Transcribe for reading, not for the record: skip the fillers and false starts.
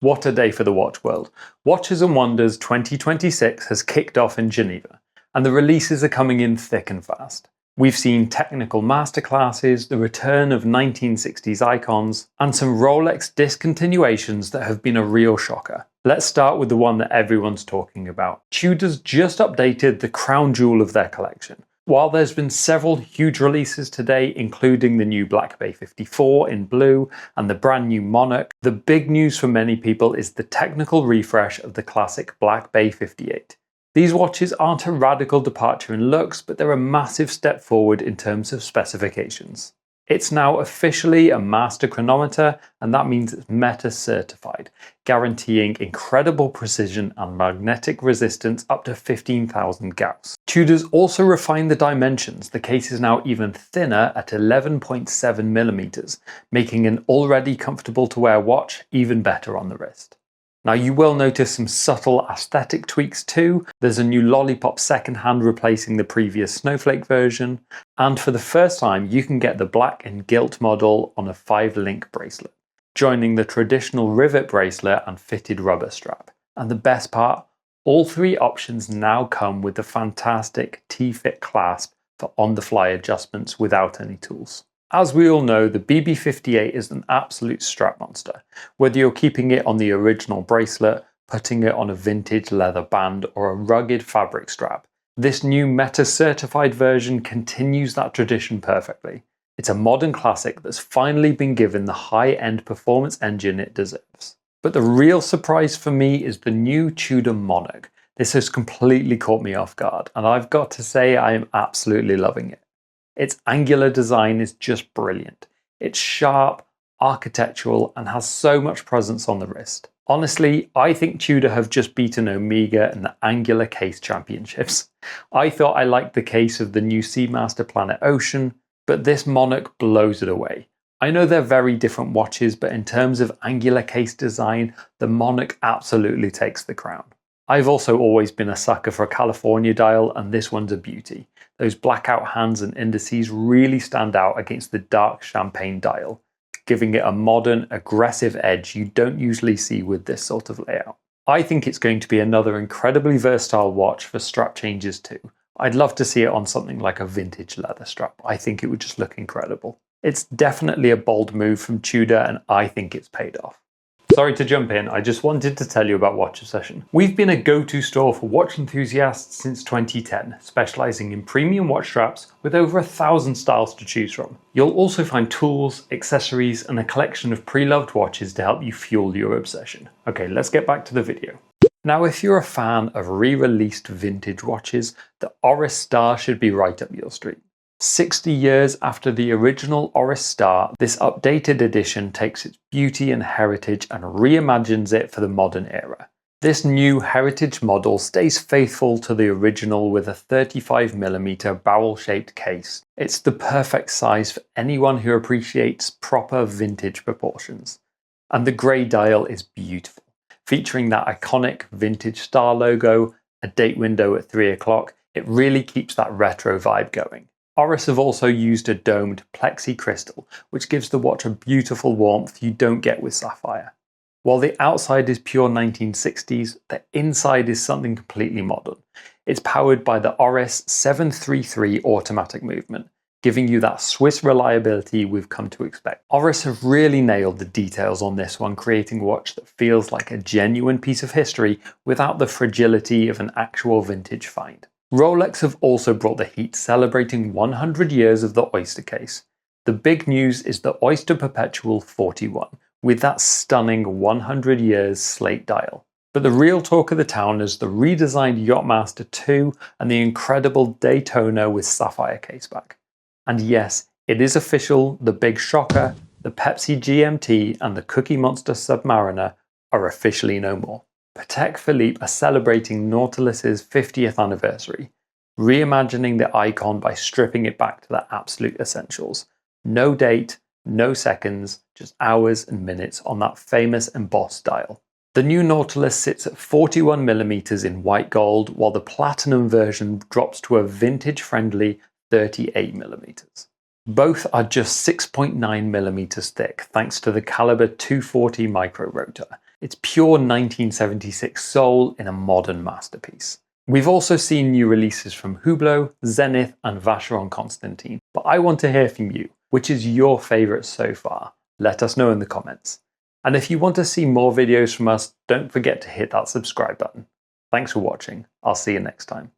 What a day for the watch world. Watches and Wonders 2026 has kicked off in Geneva, and the releases are coming in thick and fast. We've seen technical masterclasses, the return of 1960s icons, and some Rolex discontinuations that have been a real shocker. Let's start with the one that everyone's talking about. Tudor's just updated the crown jewel of their collection. While there's been several huge releases today, including the new Black Bay 54 in blue and the brand new Monarch, the big news for many people is the technical refresh of the classic Black Bay 58. These watches aren't a radical departure in looks, but they're a massive step forward in terms of specifications. It's now officially a master chronometer, and that means it's METAS-certified, guaranteeing incredible precision and magnetic resistance up to 15,000 Gauss. Tudor's also refined the dimensions. The case is now even thinner at 11.7mm, making an already comfortable to wear watch even better on the wrist. Now you will notice some subtle aesthetic tweaks too. There's a new lollipop second hand replacing the previous snowflake version, and for the first time you can get the black and gilt model on a 5-link bracelet, joining the traditional rivet bracelet and fitted rubber strap. And the best part, all three options now come with the fantastic T-fit clasp for on-the-fly adjustments without any tools. As we all know, the BB58 is an absolute strap monster. Whether you're keeping it on the original bracelet, putting it on a vintage leather band, or a rugged fabric strap, this new METAS-certified version continues that tradition perfectly. It's a modern classic that's finally been given the high-end performance engine it deserves. But the real surprise for me is the new Tudor Monarch. This has completely caught me off guard, and I've got to say I am absolutely loving it. Its angular design is just brilliant. It's sharp, architectural, and has so much presence on the wrist. Honestly, I think Tudor have just beaten Omega in the angular case championships. I thought I liked the case of the new Seamaster Planet Ocean, but this Monarch blows it away. I know they're very different watches, but in terms of angular case design, the Monarch absolutely takes the crown. I've also always been a sucker for a California dial, and this one's a beauty. Those blackout hands and indices really stand out against the dark champagne dial, giving it a modern, aggressive edge you don't usually see with this sort of layout. I think it's going to be another incredibly versatile watch for strap changes too. I'd love to see it on something like a vintage leather strap. I think it would just look incredible. It's definitely a bold move from Tudor, and I think it's paid off. Sorry to jump in, I just wanted to tell you about Watch Obsession. We've been a go-to store for watch enthusiasts since 2010, specialising in premium watch straps with over 1,000 styles to choose from. You'll also find tools, accessories, and a collection of pre-loved watches to help you fuel your obsession. Okay, let's get back to the video. Now, if you're a fan of re-released vintage watches, the Oris Star should be right up your street. 60 years after the original Oris Star, this updated edition takes its beauty and heritage and reimagines it for the modern era. This new heritage model stays faithful to the original with a 35mm barrel-shaped case. It's the perfect size for anyone who appreciates proper vintage proportions. And the grey dial is beautiful, featuring that iconic vintage star logo, a date window at 3 o'clock. It really keeps that retro vibe going. Oris have also used a domed plexi crystal, which gives the watch a beautiful warmth you don't get with sapphire. While the outside is pure 1960s, the inside is something completely modern. It's powered by the Oris 733 automatic movement, giving you that Swiss reliability we've come to expect. Oris have really nailed the details on this one, creating a watch that feels like a genuine piece of history without the fragility of an actual vintage find. Rolex have also brought the heat, celebrating 100 years of the Oyster case. The big news is the Oyster Perpetual 41, with that stunning 100 years slate dial. But the real talk of the town is the redesigned Yachtmaster 2 and the incredible Daytona with sapphire caseback. And yes, it is official, the big shocker, the Pepsi GMT and the Cookie Monster Submariner are officially no more. Patek Philippe are celebrating Nautilus's 50th anniversary, reimagining the icon by stripping it back to the absolute essentials. No date, no seconds, just hours and minutes on that famous embossed dial. The new Nautilus sits at 41mm in white gold, while the platinum version drops to a vintage-friendly 38mm. Both are just 6.9mm thick, thanks to the caliber 240 micro rotor, It's pure 1976 soul in a modern masterpiece. We've also seen new releases from Hublot, Zenith and Vacheron Constantin, but I want to hear from you. Which is your favourite so far? Let us know in the comments. And if you want to see more videos from us, don't forget to hit that subscribe button. Thanks for watching. I'll see you next time.